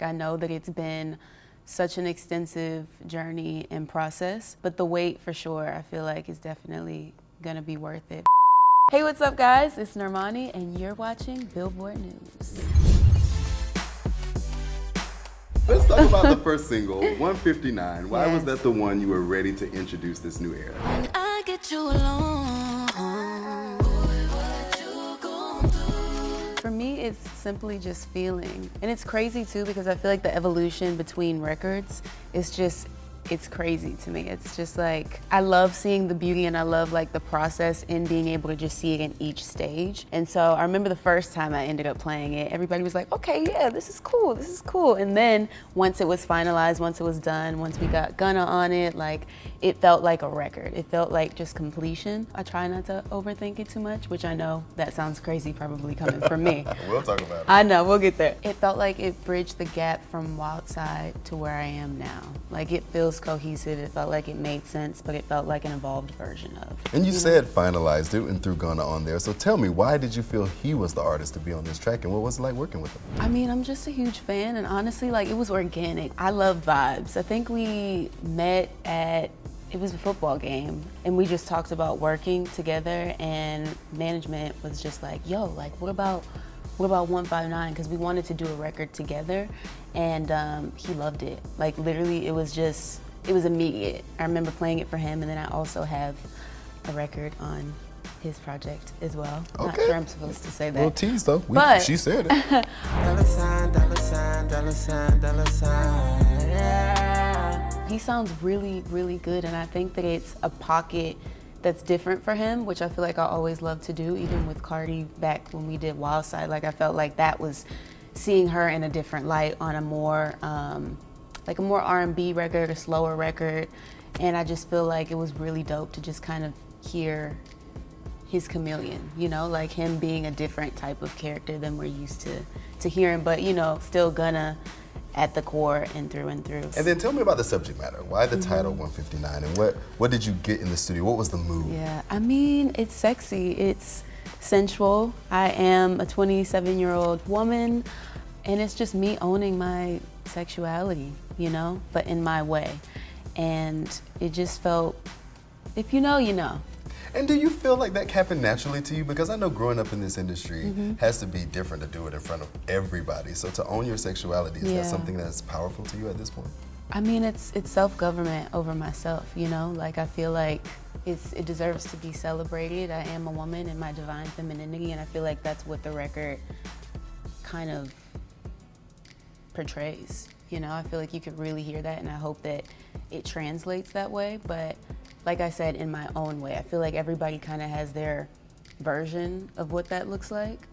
I know that it's been such an extensive journey and process, but the wait for sure, I feel like is definitely gonna be worth it. Hey, what's up guys? It's Normani and you're watching Billboard News. Let's talk about the first single, 159. Why was that the one you were ready to introduce this new era? When I get you alone, boy, what you gon' do? For me, it's simply just feeling. And it's crazy too because I feel like the evolution between records is just, it's crazy to me. It's just like, I love seeing the beauty and I love like the process in being able to just see it in each stage. And so I remember the first time I ended up playing it, everybody was like, okay, yeah, this is cool, this is cool. And then once it was finalized, once it was done, once we got Gunna on it, like it felt like a record. It felt like just completion. I try not to overthink it too much, which I know that sounds crazy probably coming from me. We'll talk about it. I know, we'll get there. It felt like it bridged the gap from Wild Side to where I am now. Like it feels cohesive, it felt like it made sense, but it felt like an evolved version of. And you said finalized it and threw Gunna on there, so tell me, why did you feel he was the artist to be on this track and what was it like working with him? I mean, I'm just a huge fan and honestly, like it was organic. I love vibes. I think we met at, it was a football game and we just talked about working together and management was just like, yo, like what about 159? Because we wanted to do a record together and he loved it. Like literally it was immediate. I remember playing it for him and then I also have a record on his project as well. Okay. Not sure I'm supposed to say that. Little tease though, But she said it. Dollar sign, dollar sign, dollar sign, dollar sign, yeah. He sounds really, really good and I think that it's a pocket that's different for him, which I feel like I always love to do, even with Cardi back when we did Wild Side. Like I felt like that was seeing her in a different light on a more, like a more R&B record, a slower record. And I just feel like it was really dope to just kind of hear his chameleon, you know, like him being a different type of character than we're used to hearing, but you know, still Gunna at the core and through and through. And then tell me about the subject matter. Why the title 159 and what did you get in the studio? What was the mood? Yeah, I mean, it's sexy, it's sensual. I am a 27-year-old woman and it's just me owning my sexuality, you know, but in my way. And it just felt, if you know, you know. And do you feel like that happened naturally to you? Because I know growing up in this industry has to be different to do it in front of everybody. So to own your sexuality, is that something that's powerful to you at this point? I mean, it's self-government over myself, you know? Like, I feel like it deserves to be celebrated. I am a woman in my divine femininity, and I feel like that's what the record kind of portrays. You know, I feel like you could really hear that, and I hope that it translates that way. But like I said, in my own way, I feel like everybody kind of has their version of what that looks like.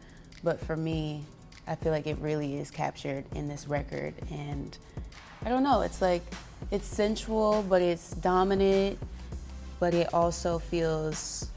But for me, I feel like it really is captured in this record. And I don't know, it's like, it's sensual, but it's dominant, but it also feels,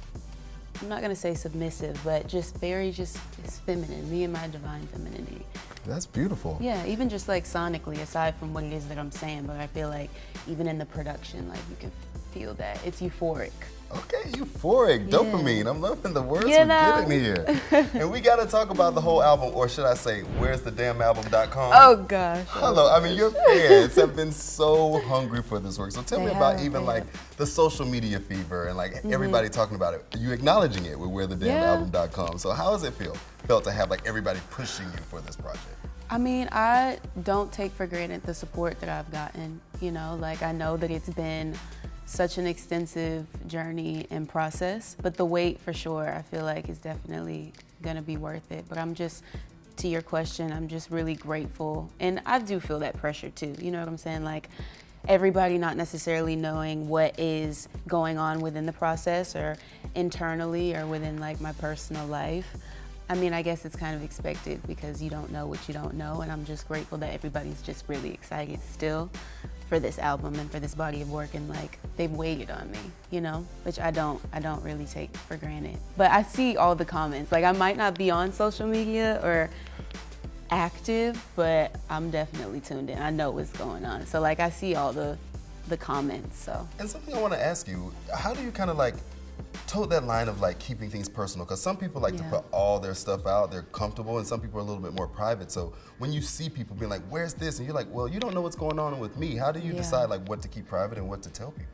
I'm not gonna say submissive, but just very it's feminine, me and my divine femininity. That's beautiful. Yeah, even just like sonically, aside from what it is that I'm saying, but I feel like even in the production, like you can feel that. It's euphoric. Okay, euphoric, dopamine. I'm loving the words You we're know? getting here. And we gotta talk about the whole album, or should I say, where'sthedamnalbum.com? Oh gosh. Hello, I mean your fans have been so hungry for this work. So tell me about even like the social media fever and like everybody talking about it. You acknowledging it with where'sthedamnalbum.com. So how does it felt to have like everybody pushing you for this project? I mean, I don't take for granted the support that I've gotten, you know, like I know that it's been such an extensive journey and process, but the wait for sure, I feel like is definitely gonna be worth it. But I'm just, to your question, I'm just really grateful. And I do feel that pressure too, you know what I'm saying? Like everybody not necessarily knowing what is going on within the process or internally or within like my personal life. I mean, I guess it's kind of expected because you don't know what you don't know, and I'm just grateful that everybody's just really excited still for this album and for this body of work, and like they've waited on me, you know, which I don't really take for granted. But I see all the comments. Like I might not be on social media or active, but I'm definitely tuned in. I know what's going on. So like I see all the comments, so. And something I want to ask you, how do you kind of like toed that line of like keeping things personal? Because some people like to put all their stuff out, they're comfortable, and some people are a little bit more private. So when you see people being like, where's this? And you're like, well, you don't know what's going on with me. How do you decide like what to keep private and what to tell people?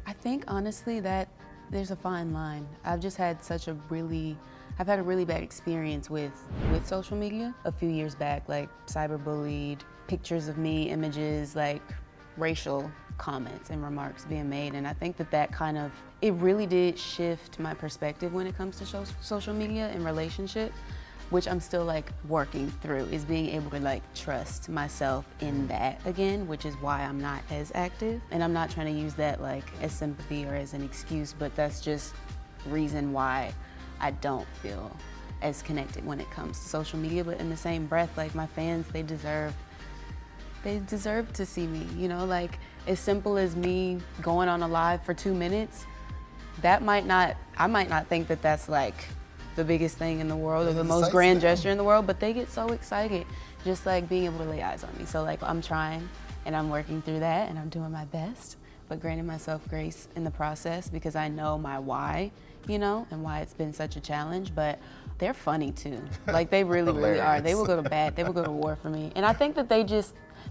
I think honestly that there's a fine line. I've just had I've had a really bad experience with social media a few years back, like cyberbullied, pictures of me, images, like racial comments and remarks being made. And I think that kind of, it really did shift my perspective when it comes to social media and relationship, which I'm still like working through, is being able to like trust myself in that again, which is why I'm not as active. And I'm not trying to use that like as sympathy or as an excuse, but that's just reason why I don't feel as connected when it comes to social media. But in the same breath, like my fans, they deserve to see me, you know, like as simple as me going on a live for 2 minutes, I might not think that that's like the biggest thing in the world or the most grand gesture in the world, but they get so excited just like being able to lay eyes on me. So like I'm trying and I'm working through that and I'm doing my best, but granting myself grace in the process because I know my why, you know, and why it's been such a challenge. But they're funny too. Like they really, really are. They will go to bat, they will go to war for me. And I think that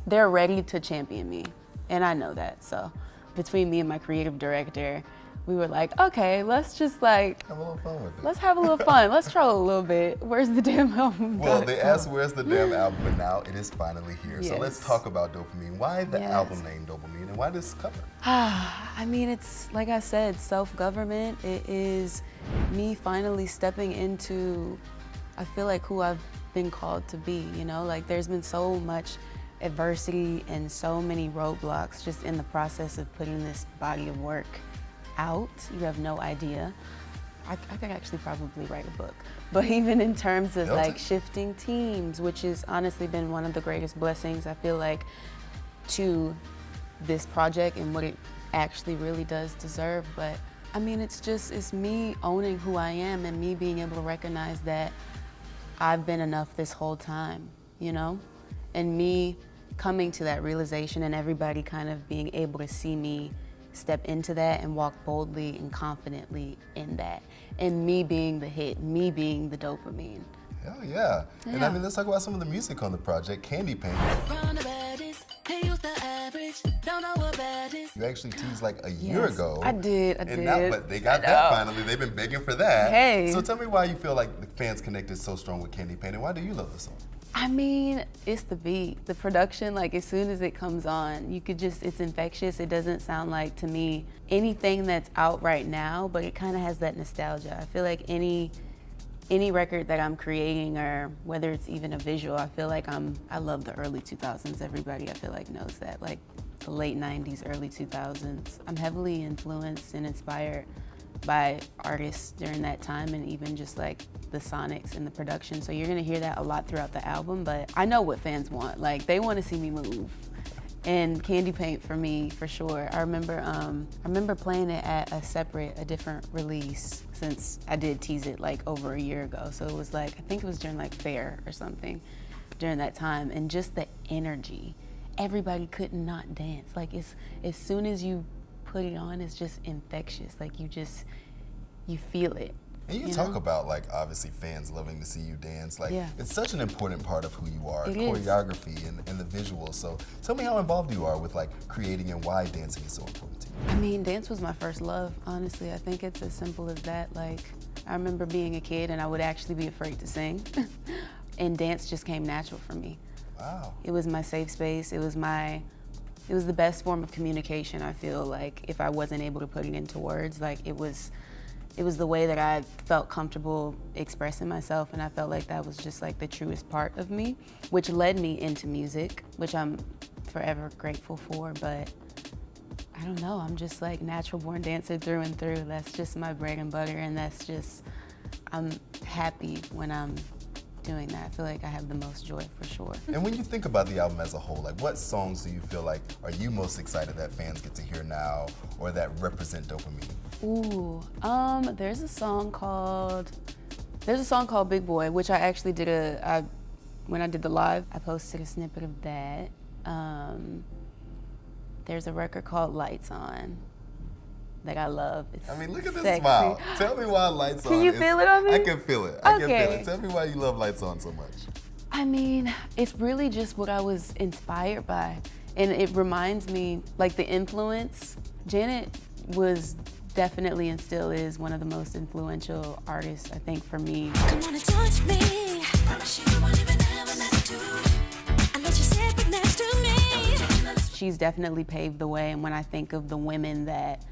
they're ready to champion me. And I know that. So between me and my creative director, we were like, okay, let's just like have a little fun with it. Let's have a little fun. Let's troll a little bit. Where's the damn album? Well, they asked where's the damn album, but now it is finally here. Yes. So let's talk about Dopamine. Why the album name Dopamine, and why this cover? I mean, it's like I said, self-government. It is me finally stepping into, I feel like, who I've been called to be, you know? Like there's been so much adversity and so many roadblocks just in the process of putting this body of work out. You have no idea. I could actually probably write a book. But even in terms of like shifting teams, which has honestly been one of the greatest blessings, I feel like, to this project and what it actually really does deserve. But I mean, it's me owning who I am and me being able to recognize that I've been enough this whole time, you know? And me coming to that realization and everybody kind of being able to see me step into that and walk boldly and confidently in that. And me being the hit, me being the dopamine. Hell yeah. And I mean, let's talk about some of the music on the project. Candy Paint. You actually teased like a year ago. I did. Now, but they got that finally. They've been begging for that. Hey. So tell me why you feel like the fans connected so strong with Candy Paint, and why do you love the song? I mean, it's the beat, the production, like as soon as it comes on, you could just, it's infectious. It doesn't sound like, to me, anything that's out right now, but it kind of has that nostalgia. I feel like any record that I'm creating, or whether it's even a visual, I feel like I love the early 2000s. Everybody I feel like knows that, like the late 90s, early 2000s. I'm heavily influenced and inspired by artists during that time, and even just like the sonics and the production. So you're gonna hear that a lot throughout the album, but I know what fans want. Like they wanna see me move. And Candy Paint for me, for sure. I remember playing it at a different release, since I did tease it like over a year ago. So it was like, I think it was during like Fair or something during that time. And just the energy, everybody could not dance. Like as soon as you put it on, it's just infectious. Like you feel it. And you talk about, like, obviously fans loving to see you dance. Like, it's such an important part of who you are, choreography and the visuals. So tell me how involved you are with, like, creating and why dancing is so important to you. I mean, dance was my first love, honestly. I think it's as simple as that. Like, I remember being a kid and I would actually be afraid to sing. And dance just came natural for me. Wow. It was my safe space. It was the best form of communication, I feel like, if I wasn't able to put it into words. Like, it was the way that I felt comfortable expressing myself, and I felt like that was just like the truest part of me, which led me into music, which I'm forever grateful for. But I don't know, I'm just like natural born dancer through and through. That's just my bread and butter, and I'm happy when I'm doing that. I feel like I have the most joy, for sure. And when you think about the album as a whole, like what songs do you feel like are you most excited that fans get to hear now, or that represent Dopamine? Ooh, there's a song called Big Boy, which I actually did when I did the live, I posted a snippet of that. There's a record called Lights On that I love. It's I mean, look at this sexy. smile. Tell me why Lights On. Can you feel it on me? I can feel it. I can feel Okay. it. Tell me why you love Lights On so much. I mean, it's really just what I was inspired by. And it reminds me, like the influence, Janet was definitely and still is one of the most influential artists, I think, for me. Come on and touch me. Promise you won't even have an attitude. I let you sit right next to me. She's definitely paved the way, and when I think of the women that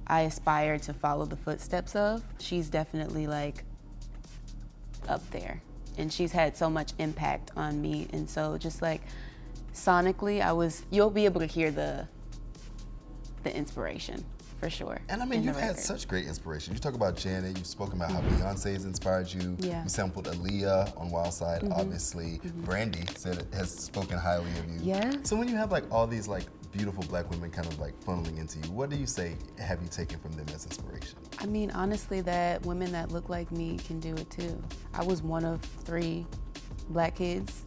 I aspire to follow the footsteps of, she's definitely like up there. And she's had so much impact on me, and so just like sonically, you'll be able to hear the inspiration for sure. And I mean, in the you've had record. such great inspiration. You talk about Janet, you've spoken about how Beyonce's inspired you. Yeah. You sampled Aaliyah on Wild Side, obviously. Brandy has spoken highly of you. Yeah. So when you have like all these like beautiful black women kind of like funneling into you, what do you say have you taken from them as inspiration? I mean, honestly, that women that look like me can do it too. I was one of 3 black kids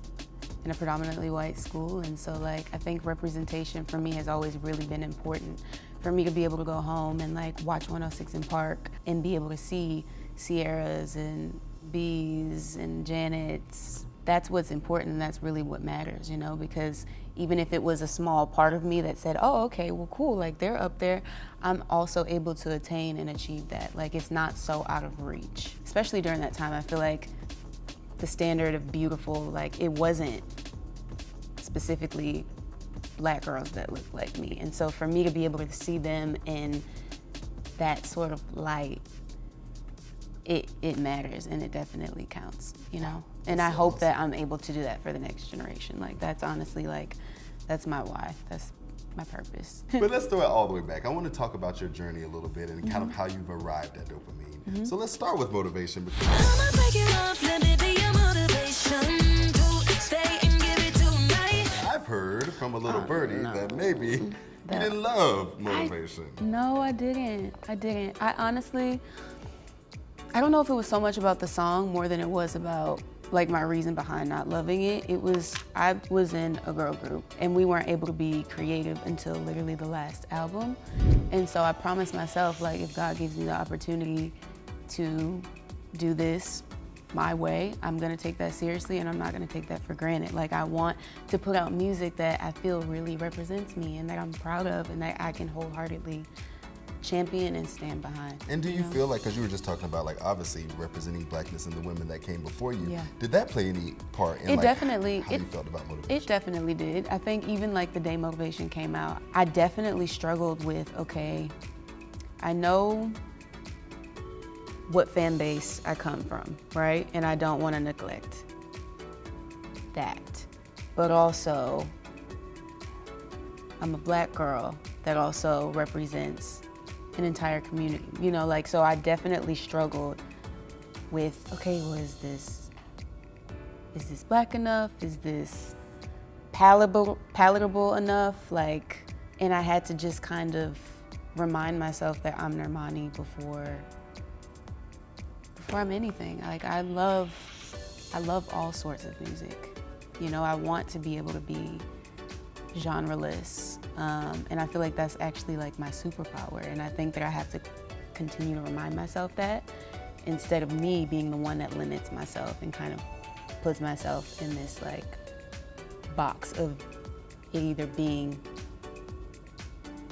in a predominantly white school, and so like I think representation for me has always really been important. For me to be able to go home and like watch 106 in Park and be able to see Sierras and B's and Janet's, that's what's important, and that's really what matters, you know, because even if it was a small part of me that said, oh, okay, well, cool, like they're up there, I'm also able to attain and achieve that. Like it's not so out of reach. Especially during that time, I feel like the standard of beautiful, like it wasn't specifically black girls that looked like me. And so for me to be able to see them in that sort of light, it matters, and it definitely counts, you know? And I hope that I'm able to do that for the next generation. Like that's honestly like, that's my why, that's my purpose. But let's throw it all the way back. I want to talk about your journey a little bit and kind of how you've arrived at Dopamine. So let's start with motivation. Because I'ma break it off, let me be your motivation to stay and give it tonight. I've heard from a little birdie that maybe you didn't love motivation. No, I didn't. I honestly, I don't know if it was so much about the song more than it was about like my reason behind not loving it. I was in a girl group and we weren't able to be creative until literally the last album. And so I promised myself, like, if God gives me the opportunity to do this my way, I'm gonna take that seriously, and I'm not gonna take that for granted. Like, I want to put out music that I feel really represents me and that I'm proud of and that I can wholeheartedly champion and stand behind. And do you know? feel like, because you were just talking about like obviously representing blackness and the women that came before you, Yeah. did that play any part in It like definitely- how you felt about motivation? It definitely did. I think even like the day Motivation came out, I definitely struggled with, okay, I know what fan base I come from, right? And I don't want to neglect that. But also, I'm a black girl that also represents an entire community, you know, like, so I definitely struggled with, okay, well, is this black enough? Is this palatable enough? Like, and I had to just kind of remind myself that I'm Normani before I'm anything. Like, I love all sorts of music. You know, I want to be able to be genreless, and I feel like that's actually like my superpower, and I think that I have to continue to remind myself that, instead of me being the one that limits myself and kind of puts myself in this like box of it either being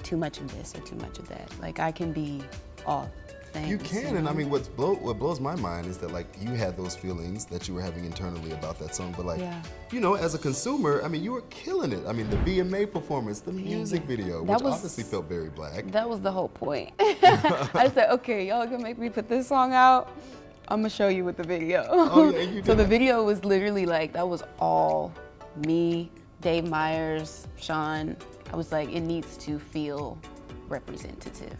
too much of this or too much of that. Like, I can be all things. You can, know? and I mean, what blows my mind is that like you had those feelings that you were having internally about that song, but like, Yeah. you know, as a consumer, I mean, you were killing it. I mean, the VMA performance, the music video, That which was- obviously felt very black. That was the whole point. I said, okay, y'all gonna make me put this song out? I'm gonna show you with the video. Oh, yeah, you So did the that. video was literally like, that was all me, Dave Myers, Sean. I was like, it needs to feel representative.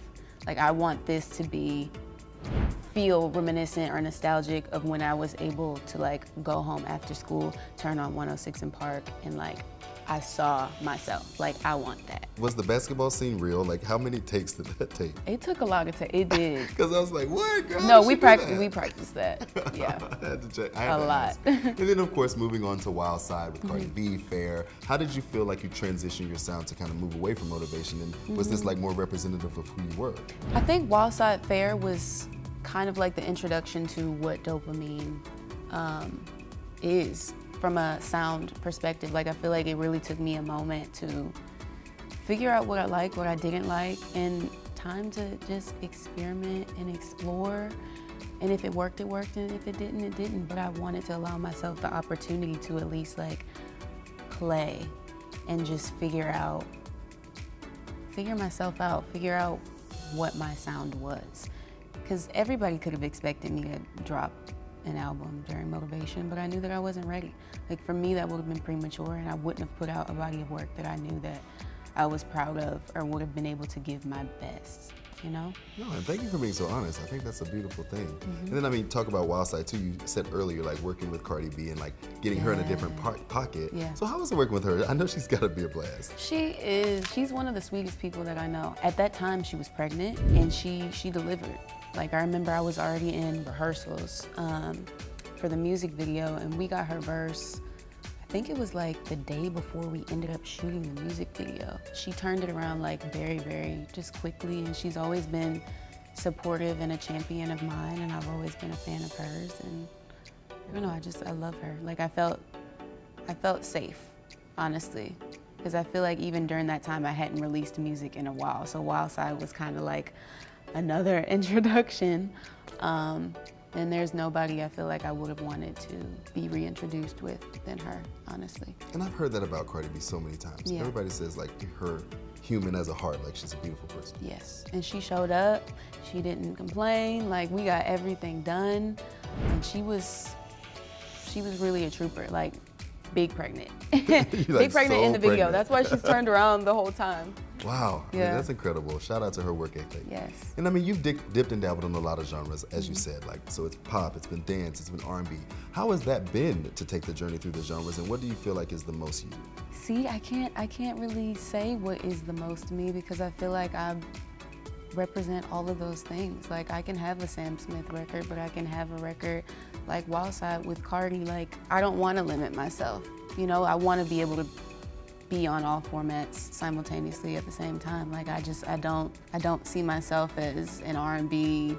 Like, I want this to feel reminiscent or nostalgic of when I was able to like go home after school, turn on 106 in Park, and like I saw myself. Like, I want that. Was the basketball scene real? Like, how many takes did that take? It took a lot of time. It did. Because I was like, what? Girl, No, we practiced that. Yeah. I had to check. I had A to lot. ask. And then, of course, moving on to Wild Side with Cardi Mm-hmm. B, Fair. How did you feel like you transitioned your sound to kind of move away from motivation? And was this Mm-hmm. like more representative of who you were? I think Wild Side Fair was kind of like the introduction to what Dopamine is from a sound perspective. Like, I feel like it really took me a moment to figure out what I liked, what I didn't like, and time to just experiment and explore. And if it worked, it worked, and if it didn't, it didn't. But I wanted to allow myself the opportunity to at least like play and just figure myself out, figure out what my sound was. Because everybody could have expected me to drop an album during Motivation, but I knew that I wasn't ready. Like, for me, that would have been premature, and I wouldn't have put out a body of work that I knew that I was proud of or would have been able to give my best, you know? No, and thank you for being so honest. I think that's a beautiful thing. And then, I mean, talk about Wild Side too. You said earlier, like working with Cardi B and like getting her in a different pocket. Yeah. So how was it working with her? I know she's got to be a blast. She's one of the sweetest people that I know. At that time, she was pregnant, and she delivered. Like, I remember I was already in rehearsals for the music video, and we got her verse, I think it was like the day before we ended up shooting the music video. She turned it around like very, very just quickly, and she's always been supportive and a champion of mine, and I've always been a fan of hers, and I don't know, I love her. Like, I felt safe, honestly, because I feel like even during that time I hadn't released music in a while, so Wild Side was kind of like another introduction. And there's nobody I feel like I would have wanted to be reintroduced with than her, honestly. And I've heard that about Cardi B so many times. Yeah. Everybody says like her human as a heart, like she's a beautiful person. Yes, and she showed up, she didn't complain, like we got everything done, and she was really a trooper, like big pregnant. Big pregnant in the video, that's why she's turned around the whole time. Wow, I mean, Yeah. that's incredible. Shout out to her work ethic. Yes. And I mean, you've dipped and dabbled in a lot of genres, as you said, like, so it's pop, it's been dance, it's been R&B. How has that been to take the journey through the genres, and what do you feel like is the most you? See, I can't really say what is the most to me, because I feel like I represent all of those things. Like, I can have a Sam Smith record, but I can have a record like Wild Side with Cardi. Like, I don't want to limit myself. You know, I want to be able to be on all formats simultaneously at the same time. Like, I don't see myself as an R&B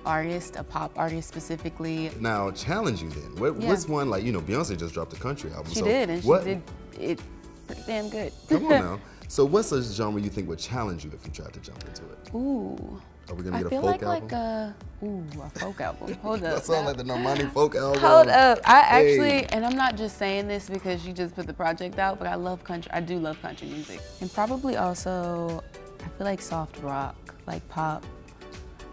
artist, a pop artist specifically. Now, challenge you then. What's one, like, you know, Beyonce just dropped a country album. She so did, and what, she did it pretty damn good. Come on now. So what's a genre you think would challenge you if you tried to jump into it? Ooh. Are we gonna I get a feel folk like album? a folk album. Hold up. That sounds like the Normani folk album. Hold up. I Hey. actually, and I'm not just saying this because you just put the project out, but I love country. I do love country music. And probably also, I feel like soft rock, like pop.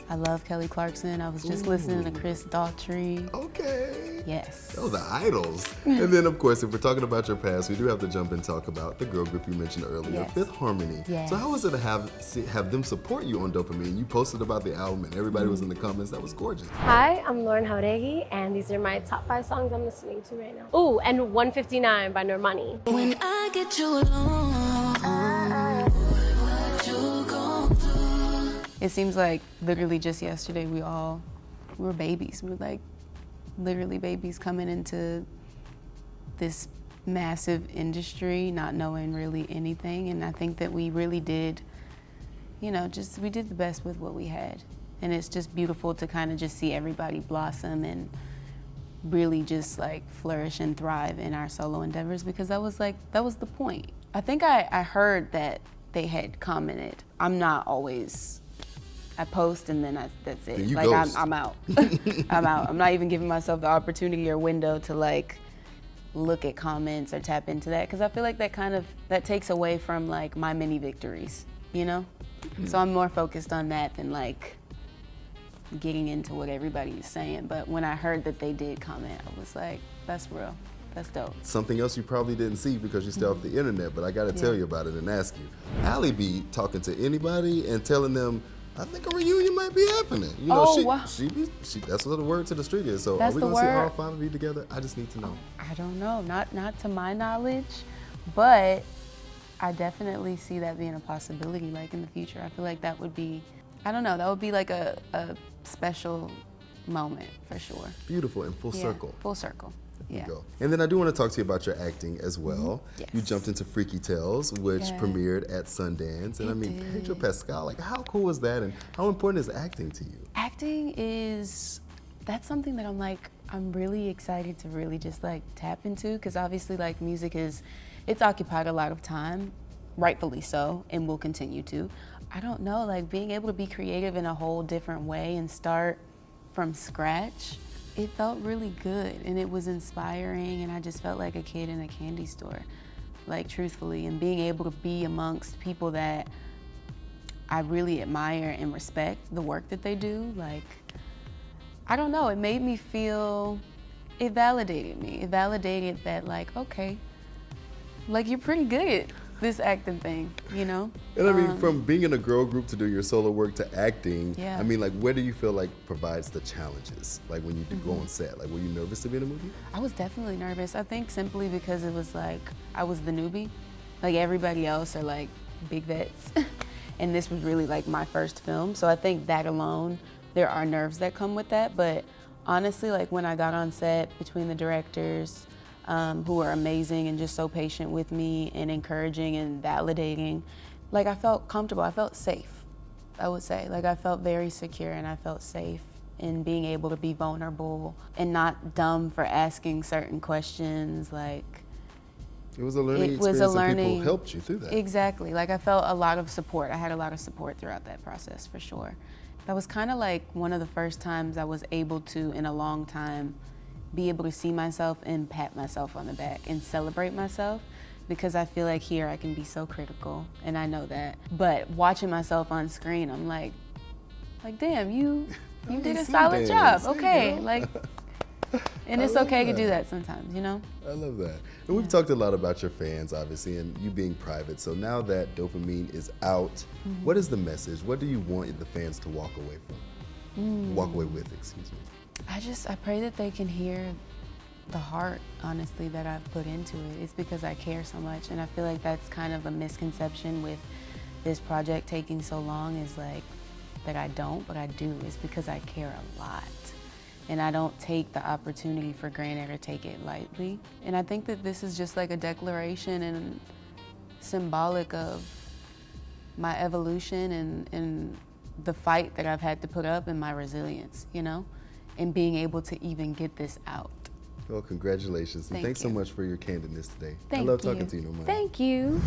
I love Kelly Clarkson. I was just listening to Chris Daughtry. Okay. Yes. Those are idols. And then, of course, if we're talking about your past, we do have to jump and talk about the girl group you mentioned earlier, Yes. Fifth Harmony. Yes. So how was it to have them support you on Dopamine? You posted about the album and everybody was in the comments. That was gorgeous. Hi, I'm Lauren Jauregui, and these are my top 5 songs I'm listening to right now. Ooh, and 159 by Normani. When I get you alone, what you gon' do? It seems like literally just yesterday we were babies. We were like literally babies coming into this massive industry, not knowing really anything. And I think that we really did, you know, we did the best with what we had. And it's just beautiful to kind of just see everybody blossom and really just like flourish and thrive in our solo endeavors, because that was the point. I think I heard that they had commented. I'm not always, I post and then that's it. Then you like ghost. I'm out. I'm out. I'm not even giving myself the opportunity or window to like look at comments or tap into that, because I feel like that takes away from like my mini victories, you know? So I'm more focused on that than like getting into what everybody's saying. But when I heard that they did comment, I was like, that's real. That's dope. Something else you probably didn't see because you're still off the internet, but I gotta tell you about it and ask you. Allie be talking to anybody and telling them, I think a reunion might be happening. You know, Oh, she, wow. that's what the word to the street is. So That's are we the gonna see all word? 5 of you together? I just need to know. I don't know, not to my knowledge, But I definitely see that being a possibility, like in the future. I feel like that would be, I don't know, that would be like a special moment for sure. Beautiful and full Yeah, circle. full circle. There Yeah. you go. And then I do want to talk to you about your acting as well. Yes. You jumped into Freaky Tales, which Yeah. premiered at Sundance. And I mean, Pedro Pascal, like how cool was that and how important is acting to you? Acting is, that's something that I'm really excited to really just like tap into, because obviously like music it's occupied a lot of time, rightfully so, and will continue to. I don't know, like being able to be creative in a whole different way and start from scratch, it felt really good and it was inspiring, and I just felt like a kid in a candy store, like truthfully, and being able to be amongst people that I really admire and respect the work that they do, like, I don't know, it made me feel, it validated me. It validated that like, okay, like you're pretty good at this acting thing, you know? And I mean, from being in a girl group to do your solo work to acting, Yeah. I mean, like, where do you feel like provides the challenges? Like when you do go Mm-hmm. on set, like, were you nervous to be in a movie? I was definitely nervous. I think simply because it was like, I was the newbie. Like everybody else are like big vets. And this was really like my first film. So I think that alone, there are nerves that come with that. But honestly, like when I got on set between the directors, who were amazing and just so patient with me and encouraging and validating, like I felt comfortable, I felt safe, I would say. Like I felt very secure and I felt safe in being able to be vulnerable and not dumb for asking certain questions. Like It was a learning it was experience a and people learning, helped you through that. Exactly, like I felt a lot of support. I had a lot of support throughout that process for sure. That was kind of like one of the first times I was able to, in a long time, be able to see myself and pat myself on the back and celebrate myself, because I feel like here I can be so critical and I know that. But watching myself on screen, I'm like damn, you did a see solid that. job. See, Okay, girl. like, and I it's love okay to that. do that sometimes, you know? I love that. And we've talked a lot about your fans, obviously, and you being private. So now that Dopamine is out, Mm-hmm. what is the message? What do you want the fans to walk away from? Walk away with, excuse me. I pray that they can hear the heart, honestly, that I've put into it. It's because I care so much, and I feel like that's kind of a misconception with this project taking so long, is like that I don't, but I do. It's because I care a lot. And I don't take the opportunity for granted or take it lightly. And I think that this is just like a declaration and symbolic of my evolution and the fight that I've had to put up and my resilience, you know? And being able to even get this out. Well, congratulations. And Thank thanks so you. much for your candidness today. Thank I love you. talking to you, Normani. Thank you.